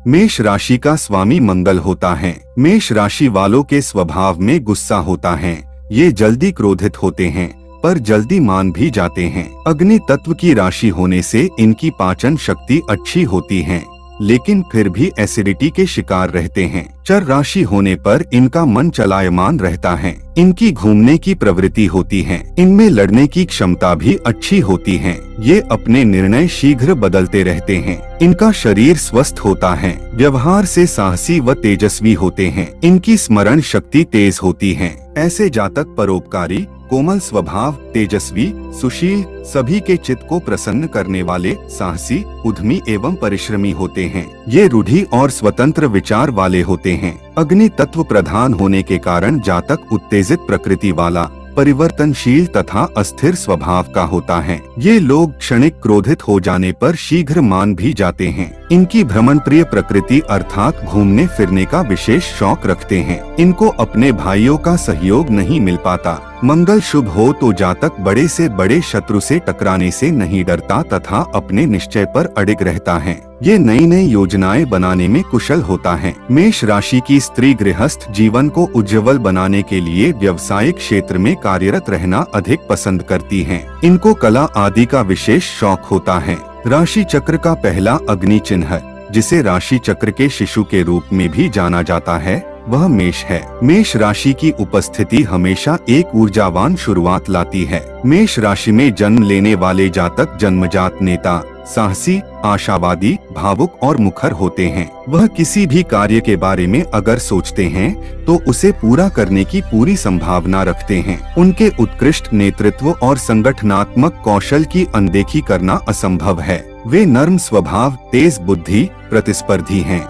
मेष राशि का स्वामी मंगल होता है। मेष राशि वालों के स्वभाव में गुस्सा होता है। ये जल्दी क्रोधित होते हैं पर जल्दी मान भी जाते हैं। अग्नि तत्व की राशि होने से इनकी पाचन शक्ति अच्छी होती है, लेकिन फिर भी एसिडिटी के शिकार रहते हैं। चर राशि होने पर इनका मन चलायमान रहता है। इनकी घूमने की प्रवृत्ति होती है। इनमें लड़ने की क्षमता भी अच्छी होती है। ये अपने निर्णय शीघ्र बदलते रहते हैं। इनका शरीर स्वस्थ होता है। व्यवहार से साहसी व तेजस्वी होते हैं। इनकी स्मरण शक्ति तेज होती है। ऐसे जातक परोपकारी, कोमल स्वभाव, तेजस्वी, सुशील, सभी के चित्त को प्रसन्न करने वाले, साहसी, उद्यमी एवं परिश्रमी होते हैं। ये रूढ़ि और स्वतंत्र विचार वाले होते हैं। अग्नि तत्व प्रधान होने के कारण जातक उत्तेजित प्रकृति वाला, परिवर्तनशील तथा अस्थिर स्वभाव का होता है। ये लोग क्षणिक क्रोधित हो जाने पर शीघ्र मान भी जाते हैं। इनकी भ्रमण प्रिय प्रकृति अर्थात घूमने फिरने का विशेष शौक रखते हैं। इनको अपने भाइयों का सहयोग नहीं मिल पाता। मंगल शुभ हो तो जातक बड़े से बड़े शत्रु से टकराने से नहीं डरता तथा अपने निश्चय पर अडिग रहता है। ये नई नई योजनाएं बनाने में कुशल होता है। मेष राशि की स्त्री गृहस्थ जीवन को उज्जवल बनाने के लिए व्यवसायिक क्षेत्र में कार्यरत रहना अधिक पसंद करती हैं। इनको कला आदि का विशेष शौक होता है। राशि चक्र का पहला अग्नि चिन्ह, जिसे राशि चक्र के शिशु के रूप में भी जाना जाता है, वह मेष है। मेष राशि की उपस्थिति हमेशा एक ऊर्जावान शुरुआत लाती है। मेष राशि में जन्म लेने वाले जातक जन्मजात नेता, साहसी, आशावादी, भावुक और मुखर होते हैं। वह किसी भी कार्य के बारे में अगर सोचते हैं तो उसे पूरा करने की पूरी संभावना रखते हैं। उनके उत्कृष्ट नेतृत्व और संगठनात्मक कौशल की अनदेखी करना असंभव है। वे नर्म स्वभाव, तेज बुद्धि, प्रतिस्पर्धी हैं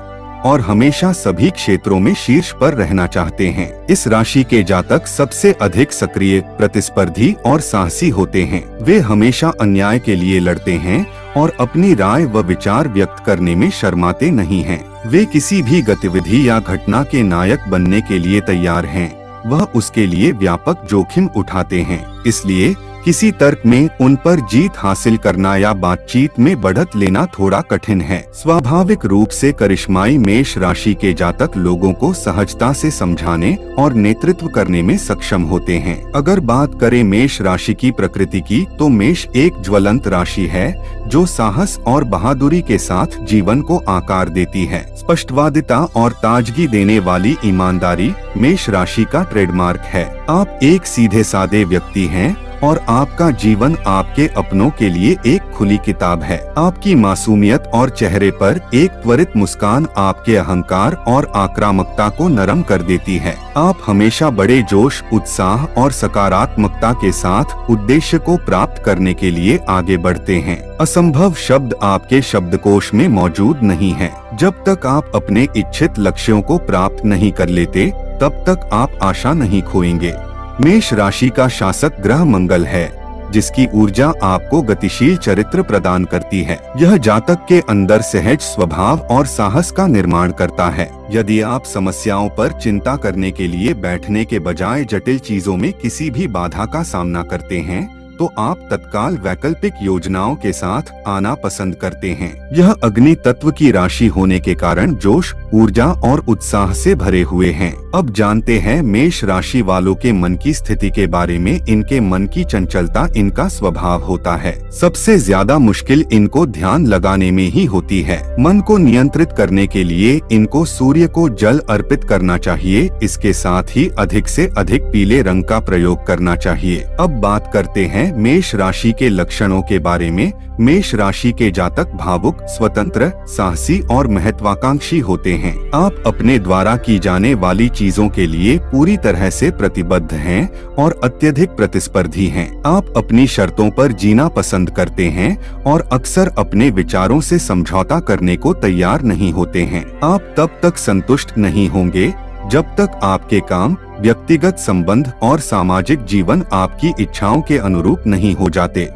और हमेशा सभी क्षेत्रों में शीर्ष पर रहना चाहते हैं। इस राशि के जातक सबसे अधिक सक्रिय, प्रतिस्पर्धी और साहसी होते हैं। वे हमेशा अन्याय के लिए लड़ते हैं और अपनी राय व विचार व्यक्त करने में शर्माते नहीं हैं। वे किसी भी गतिविधि या घटना के नायक बनने के लिए तैयार हैं। वह उसके लिए व्यापक जोखिम उठाते हैं। इसलिए किसी तर्क में उन पर जीत हासिल करना या बातचीत में बढ़त लेना थोड़ा कठिन है। स्वाभाविक रूप से करिश्माई मेष राशि के जातक लोगों को सहजता से समझाने और नेतृत्व करने में सक्षम होते हैं। अगर बात करें मेष राशि की प्रकृति की, तो मेष एक ज्वलंत राशि है जो साहस और बहादुरी के साथ जीवन को आकार देती है। स्पष्टवादिता और ताजगी देने वाली ईमानदारी मेष राशि का ट्रेडमार्क है। आप एक सीधे सादे व्यक्ति हैं और आपका जीवन आपके अपनों के लिए एक खुली किताब है। आपकी मासूमियत और चेहरे पर एक त्वरित मुस्कान आपके अहंकार और आक्रामकता को नरम कर देती है। आप हमेशा बड़े जोश, उत्साह और सकारात्मकता के साथ उद्देश्य को प्राप्त करने के लिए आगे बढ़ते हैं। असंभव शब्द आपके शब्दकोश में मौजूद नहीं है। जब तक आप अपने इच्छित लक्ष्यों को प्राप्त नहीं कर लेते, तब तक आप आशा नहीं खोएंगे। मेष राशि का शासक ग्रह मंगल है, जिसकी ऊर्जा आपको गतिशील चरित्र प्रदान करती है। यह जातक के अंदर सहज स्वभाव और साहस का निर्माण करता है। यदि आप समस्याओं पर चिंता करने के लिए बैठने के बजाय जटिल चीजों में किसी भी बाधा का सामना करते हैं, तो आप तत्काल वैकल्पिक योजनाओं के साथ आना पसंद करते हैं। यह अग्नि तत्व की राशि होने के कारण जोश, ऊर्जा और उत्साह से भरे हुए हैं। अब जानते हैं मेष राशि वालों के मन की स्थिति के बारे में। इनके मन की चंचलता इनका स्वभाव होता है। सबसे ज्यादा मुश्किल इनको ध्यान लगाने में ही होती है। मन को नियंत्रित करने के लिए इनको सूर्य को जल अर्पित करना चाहिए। इसके साथ ही अधिक से अधिक पीले रंग का प्रयोग करना चाहिए। अब बात करते हैं मेष राशि के लक्षणों के बारे में। मेष राशि के जातक भावुक, स्वतंत्र, साहसी और महत्वाकांक्षी होते हैं। आप अपने द्वारा की जाने वाली चीजों के लिए पूरी तरह से प्रतिबद्ध हैं और अत्यधिक प्रतिस्पर्धी हैं। आप अपनी शर्तों पर जीना पसंद करते हैं और अक्सर अपने विचारों से समझौता करने को तैयार नहीं होते हैं। आप तब तक संतुष्ट नहीं होंगे जब तक आपके काम, व्यक्तिगत संबंध और सामाजिक जीवन आपकी इच्छाओं के अनुरूप नहीं हो जाते।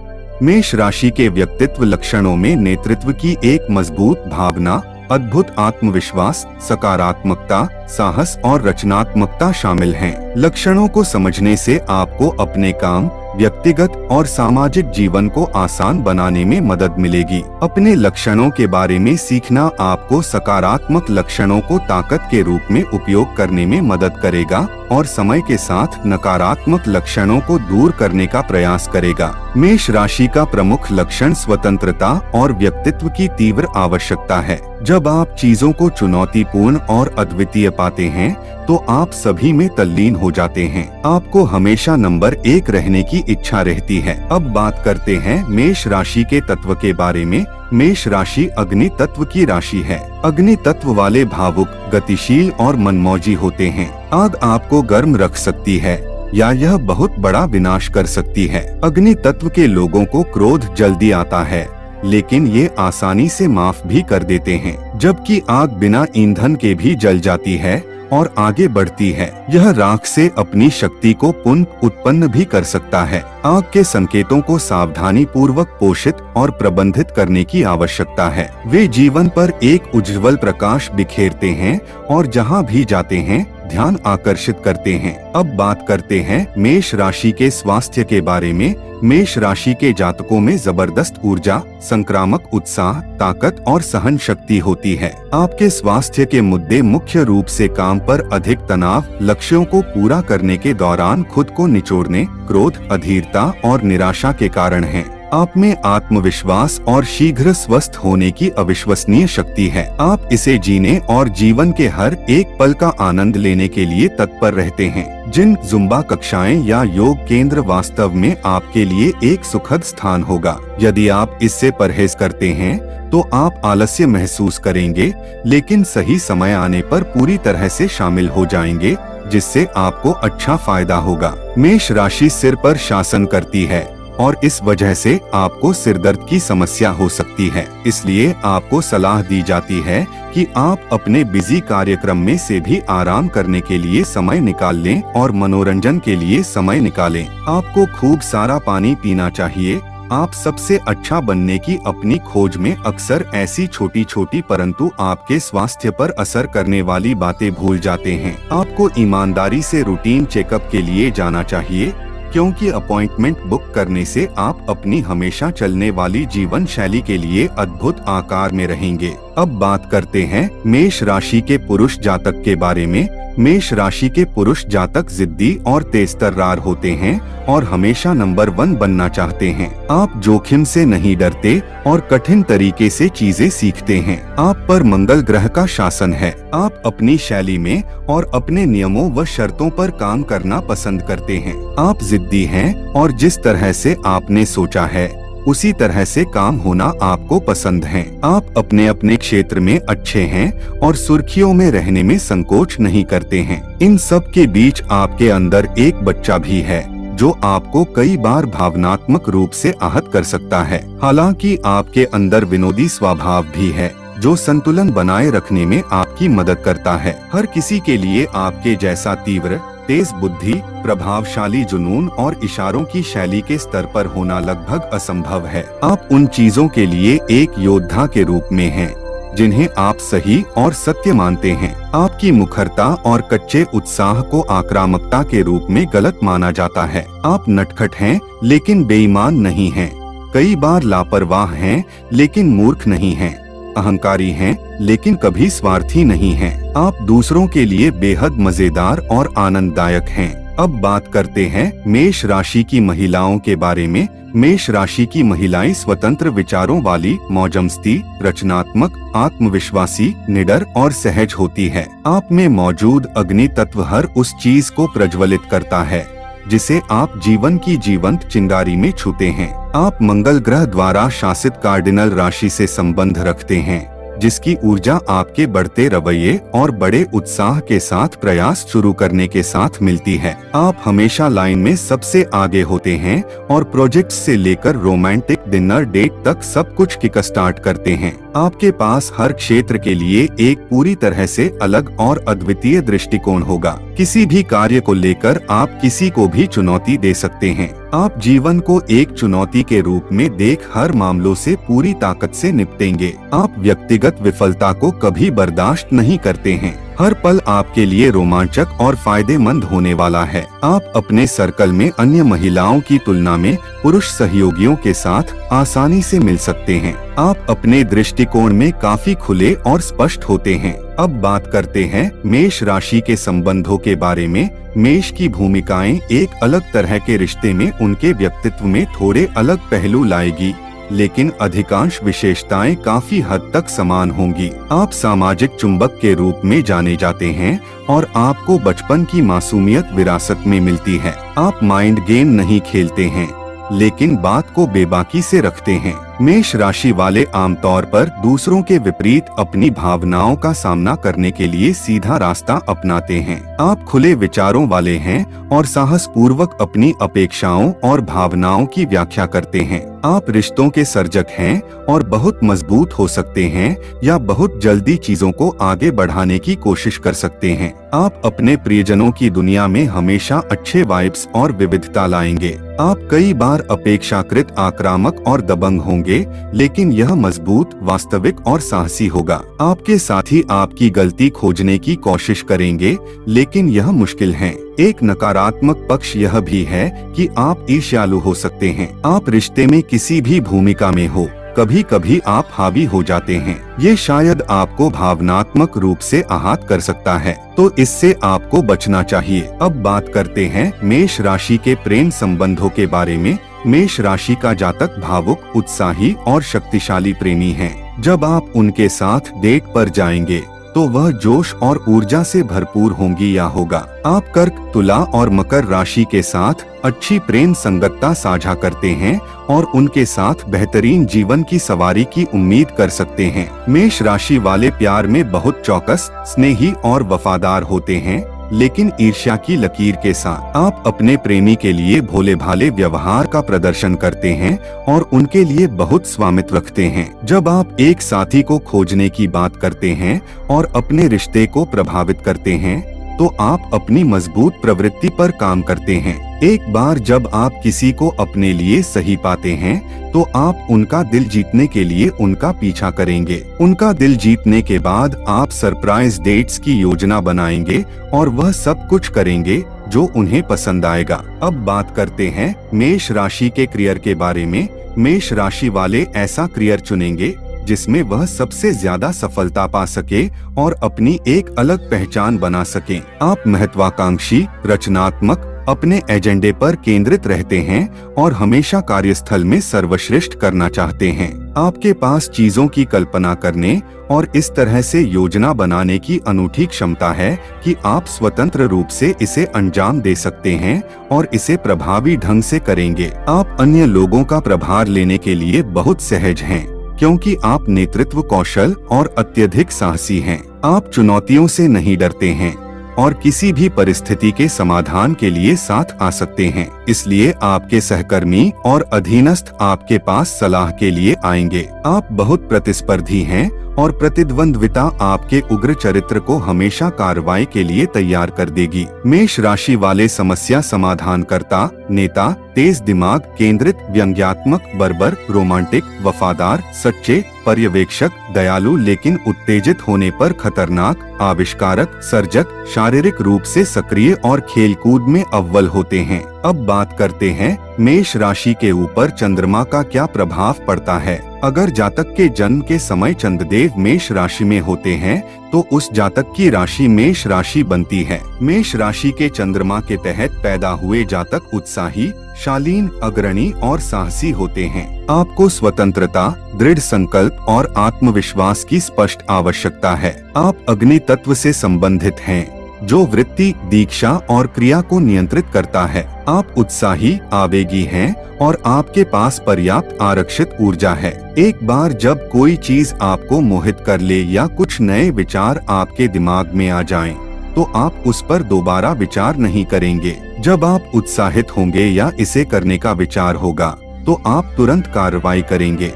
मेष राशि के व्यक्तित्व लक्षणों में नेतृत्व की एक मजबूत भावना, अद्भुत आत्मविश्वास, सकारात्मकता, साहस और रचनात्मकता शामिल हैं। लक्षणों को समझने से आपको अपने काम, व्यक्तिगत और सामाजिक जीवन को आसान बनाने में मदद मिलेगी। अपने लक्षणों के बारे में सीखना आपको सकारात्मक लक्षणों को ताकत के रूप में उपयोग करने में मदद करेगा और समय के साथ नकारात्मक लक्षणों को दूर करने का प्रयास करेगा। मेष राशि का प्रमुख लक्षण स्वतंत्रता और व्यक्तित्व की तीव्र आवश्यकता है। जब आप चीजों को चुनौतीपूर्ण और अद्वितीय पाते हैं तो आप सभी में तल्लीन हो जाते हैं। आपको हमेशा नंबर 1 रहने की इच्छा रहती है। अब बात करते हैं मेष राशि के तत्व के बारे में। मेष राशि अग्नि तत्व की राशि है। अग्नि तत्व वाले भावुक, गतिशील और मनमौजी होते हैं। आग आपको गर्म रख सकती है या यह बहुत बड़ा विनाश कर सकती है। अग्नि तत्व के लोगों को क्रोध जल्दी आता है, लेकिन ये आसानी से माफ भी कर देते हैं। जबकि आग बिना ईंधन के भी जल जाती है और आगे बढ़ती है। यह राख से अपनी शक्ति को पुनः उत्पन्न भी कर सकता है। आग के संकेतों को सावधानी पूर्वक पोषित और प्रबंधित करने की आवश्यकता है। वे जीवन पर एक उज्ज्वल प्रकाश बिखेरते हैं और जहां भी जाते हैं ध्यान आकर्षित करते हैं। अब बात करते हैं मेष राशि के स्वास्थ्य के बारे में। मेष राशि के जातकों में जबरदस्त ऊर्जा, संक्रामक उत्साह, ताकत और सहन शक्ति होती है। आपके स्वास्थ्य के मुद्दे मुख्य रूप से काम पर अधिक तनाव, लक्ष्यों को पूरा करने के दौरान खुद को निचोड़ने, क्रोध, अधीरता और निराशा के कारण हैं। आप में आत्मविश्वास और शीघ्र स्वस्थ होने की अविश्वसनीय शक्ति है। आप इसे जीने और जीवन के हर एक पल का आनंद लेने के लिए तत्पर रहते हैं। जिम, जुम्बा कक्षाएं या योग केंद्र वास्तव में आपके लिए एक सुखद स्थान होगा। यदि आप इससे परहेज करते हैं तो आप आलस्य महसूस करेंगे, लेकिन सही समय आने पर पूरी तरह से शामिल हो जाएंगे, जिससे आपको अच्छा फायदा होगा। मेष राशि सिर पर शासन करती है और इस वजह से आपको सिरदर्द की समस्या हो सकती है। इसलिए आपको सलाह दी जाती है कि आप अपने बिजी कार्यक्रम में से भी आराम करने के लिए समय निकाल लें और मनोरंजन के लिए समय निकालें। आपको खूब सारा पानी पीना चाहिए। आप सबसे अच्छा बनने की अपनी खोज में अक्सर ऐसी छोटी छोटी परंतु आपके स्वास्थ्य पर असर करने वाली बातें भूल जाते हैं। आपको ईमानदारी से रूटीन चेकअप के लिए जाना चाहिए, क्योंकि अपॉइंटमेंट बुक करने से आप अपनी हमेशा चलने वाली जीवन शैली के लिए अद्भुत आकार में रहेंगे। अब बात करते हैं मेष राशि के पुरुष जातक के बारे में। मेष राशि के पुरुष जातक जिद्दी और तेजतर्रार होते हैं और हमेशा नंबर 1 बनना चाहते हैं। आप जोखिम से नहीं डरते और कठिन तरीके से चीजें सीखते हैं। आप पर मंगल ग्रह का शासन है। आप अपनी शैली में और अपने नियमों व शर्तों पर काम करना पसंद करते हैं। आप जिद्दी हैं और जिस तरह से आपने सोचा है उसी तरह से काम होना आपको पसंद है। आप अपने अपने क्षेत्र में अच्छे हैं और सुर्खियों में रहने में संकोच नहीं करते हैं। इन सब के बीच आपके अंदर एक बच्चा भी है जो आपको कई बार भावनात्मक रूप से आहत कर सकता है। हालांकि आपके अंदर विनोदी स्वभाव भी है जो संतुलन बनाए रखने में आपकी मदद करता है। हर किसी के लिए आपके जैसा तीव्र, तेज बुद्धि, प्रभावशाली जुनून और इशारों की शैली के स्तर पर होना लगभग असंभव है। आप उन चीजों के लिए एक योद्धा के रूप में हैं जिन्हें आप सही और सत्य मानते हैं। आपकी मुखरता और कच्चे उत्साह को आक्रामकता के रूप में गलत माना जाता है। आप नटखट हैं लेकिन बेईमान नहीं हैं। कई बार लापरवाह हैं लेकिन मूर्ख नहीं हैं। अहंकारी हैं लेकिन कभी स्वार्थी नहीं हैं। आप दूसरों के लिए बेहद मजेदार और आनंददायक हैं। अब बात करते हैं मेष राशि की महिलाओं के बारे में। मेष राशि की महिलाएं स्वतंत्र विचारों वाली, मौजमस्ती, रचनात्मक, आत्मविश्वासी, निडर और सहज होती है। आप में मौजूद अग्नि तत्व हर उस चीज को प्रज्वलित करता है जिसे आप जीवन की जीवंत चिंगारी में छूते हैं। आप मंगल ग्रह द्वारा शासित कार्डिनल राशि से संबंध रखते हैं, जिसकी ऊर्जा आपके बढ़ते रवैये और बड़े उत्साह के साथ प्रयास शुरू करने के साथ मिलती है। आप हमेशा लाइन में सबसे आगे होते हैं और प्रोजेक्ट से लेकर रोमांटिक डिनर डेट तक सब कुछ किक स्टार्ट करते हैं। आपके पास हर क्षेत्र के लिए एक पूरी तरह से अलग और अद्वितीय दृष्टिकोण होगा। किसी भी कार्य को लेकर आप किसी को भी चुनौती दे सकते हैं। आप जीवन को एक चुनौती के रूप में देख हर मामलों से पूरी ताकत से निपटेंगे। आप व्यक्तिगत विफलता को कभी बर्दाश्त नहीं करते हैं। हर पल आपके लिए रोमांचक और फायदेमंद होने वाला है। आप अपने सर्कल में अन्य महिलाओं की तुलना में पुरुष सहयोगियों के साथ आसानी से मिल सकते हैं। आप अपने दृष्टिकोण में काफी खुले और स्पष्ट होते हैं। अब बात करते हैं मेष राशि के संबंधों के बारे में। मेष की भूमिकाएं एक अलग तरह के रिश्ते में उनके व्यक्तित्व में थोड़े अलग पहलू लाएगी, लेकिन अधिकांश विशेषताएं काफी हद तक समान होंगी। आप सामाजिक चुंबक के रूप में जाने जाते हैं और आपको बचपन की मासूमियत विरासत में मिलती है। आप माइंड गेम नहीं खेलते हैं, लेकिन बात को बेबाकी से रखते हैं। मेष राशि वाले आमतौर पर दूसरों के विपरीत अपनी भावनाओं का सामना करने के लिए सीधा रास्ता अपनाते हैं। आप खुले विचारों वाले हैं और साहस पूर्वक अपनी अपेक्षाओं और भावनाओं की व्याख्या करते हैं। आप रिश्तों के सर्जक हैं और बहुत मजबूत हो सकते हैं या बहुत जल्दी चीजों को आगे बढ़ाने की कोशिश कर सकते हैं। आप अपने प्रियजनों की दुनिया में हमेशा अच्छे वाइब्स और विविधता लाएंगे। आप कई बार अपेक्षाकृत आक्रामक और दबंग होंगे, लेकिन यह मजबूत, वास्तविक और साहसी होगा। आपके साथी आपकी गलती खोजने की कोशिश करेंगे, लेकिन यह मुश्किल है। एक नकारात्मक पक्ष यह भी है कि आप ईर्ष्यालु हो सकते हैं। आप रिश्ते में किसी भी भूमिका में हो, कभी कभी आप हावी हो जाते हैं। ये शायद आपको भावनात्मक रूप से आहत कर सकता है, तो इससे आपको बचना चाहिए। अब बात करते हैं मेष राशि के प्रेम संबंधों के बारे में। मेष राशि का जातक भावुक, उत्साही और शक्तिशाली प्रेमी है। जब आप उनके साथ डेट पर जाएंगे तो वह जोश और ऊर्जा से भरपूर होंगी या होगा। आप कर्क, तुला और मकर राशि के साथ अच्छी प्रेम संगतता साझा करते हैं और उनके साथ बेहतरीन जीवन की सवारी की उम्मीद कर सकते हैं। मेष राशि वाले प्यार में बहुत चौकस, स्नेही और वफादार होते हैं, लेकिन ईर्ष्या की लकीर के साथ। आप अपने प्रेमी के लिए भोले भाले व्यवहार का प्रदर्शन करते हैं और उनके लिए बहुत स्वामित्व रखते हैं। जब आप एक साथी को खोजने की बात करते हैं और अपने रिश्ते को प्रभावित करते हैं, तो आप अपनी मजबूत प्रवृत्ति पर काम करते हैं। एक बार जब आप किसी को अपने लिए सही पाते हैं, तो आप उनका दिल जीतने के लिए उनका पीछा करेंगे। उनका दिल जीतने के बाद आप सरप्राइज डेट्स की योजना बनाएंगे और वह सब कुछ करेंगे जो उन्हें पसंद आएगा। अब बात करते हैं मेष राशि के करियर के बारे में। मेष राशि वाले ऐसा करियर चुनेंगे जिसमें वह सबसे ज्यादा सफलता पा सके और अपनी एक अलग पहचान बना सके। आप महत्वाकांक्षी, रचनात्मक, अपने एजेंडे पर केंद्रित रहते हैं और हमेशा कार्यस्थल में सर्वश्रेष्ठ करना चाहते हैं। आपके पास चीजों की कल्पना करने और इस तरह से योजना बनाने की अनूठी क्षमता है कि आप स्वतंत्र रूप से इसे अंजाम दे सकते हैं और इसे प्रभावी ढंग से करेंगे। आप अन्य लोगों का प्रभार लेने के लिए बहुत सहज हैं, क्योंकि आप नेतृत्व कौशल और अत्यधिक साहसी हैं। आप चुनौतियों से नहीं डरते हैं और किसी भी परिस्थिति के समाधान के लिए साथ आ सकते हैं। इसलिए आपके सहकर्मी और अधीनस्थ आपके पास सलाह के लिए आएंगे। आप बहुत प्रतिस्पर्धी हैं और प्रतिद्वंद्विता आपके उग्र चरित्र को हमेशा कार्रवाई के लिए तैयार कर देगी। मेष राशि वाले समस्या समाधानकर्ता, नेता, तेज दिमाग, केंद्रित, व्यंग्यात्मक, बर्बर, रोमांटिक, वफादार, सच्चे, पर्यवेक्षक, दयालु लेकिन उत्तेजित होने पर खतरनाक, आविष्कारक, सर्जक, शारीरिक रूप से सक्रिय और खेलकूद में अव्वल होते हैं। अब बात करते हैं मेष राशि के ऊपर चंद्रमा का क्या प्रभाव पड़ता है। अगर जातक के जन्म के समय चंद्रदेव मेष राशि में होते हैं, तो उस जातक की राशि मेष राशि बनती है। मेष राशि के चंद्रमा के तहत पैदा हुए जातक उत्साही, शालीन, अग्रणी और साहसी होते हैं। आपको स्वतंत्रता, दृढ़ संकल्प और आत्मविश्वास की स्पष्ट आवश्यकता है। आप अग्नि तत्व से संबंधित हैं, जो वृत्ति, दीक्षा और क्रिया को नियंत्रित करता है। आप उत्साही, आवेगी हैं और आपके पास पर्याप्त आरक्षित ऊर्जा है। एक बार जब कोई चीज आपको मोहित कर ले या कुछ नए विचार आपके दिमाग में आ जाएं, तो आप उस पर दोबारा विचार नहीं करेंगे। जब आप उत्साहित होंगे या इसे करने का विचार होगा, तो आप तुरंत कार्रवाई करेंगे।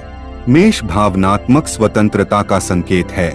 मेष भावनात्मक स्वतंत्रता का संकेत है,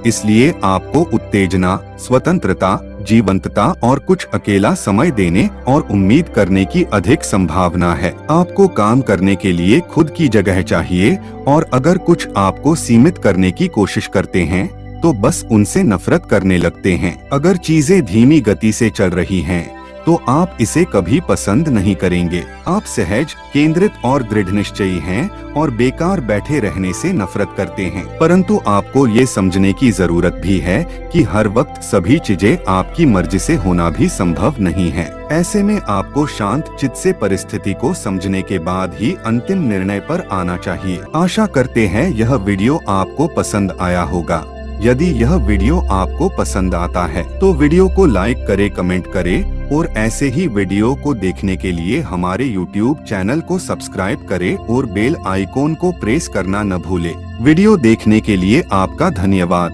इसलिए आपको उत्तेजना, स्वतंत्रता, जीवंतता और कुछ अकेला समय देने और उम्मीद करने की अधिक संभावना है। आपको काम करने के लिए खुद की जगह चाहिए और अगर कुछ आपको सीमित करने की कोशिश करते हैं, तो बस उनसे नफरत करने लगते हैं। अगर चीजें धीमी गति से चल रही हैं, तो आप इसे कभी पसंद नहीं करेंगे। आप सहज, केंद्रित और दृढ़ निश्चयी हैं और बेकार बैठे रहने से नफरत करते हैं। परंतु आपको ये समझने की जरूरत भी है कि हर वक्त सभी चीजें आपकी मर्जी से होना भी संभव नहीं है। ऐसे में आपको शांत चित्त से परिस्थिति को समझने के बाद ही अंतिम निर्णय पर आना चाहिए। आशा करते हैं यह वीडियो आपको पसंद आया होगा। यदि यह वीडियो आपको पसंद आता है तो वीडियो को लाइक करें, कमेंट करें और ऐसे ही वीडियो को देखने के लिए हमारे YouTube चैनल को सब्सक्राइब करें और बेल आइकॉन को प्रेस करना न भूलें। वीडियो देखने के लिए आपका धन्यवाद।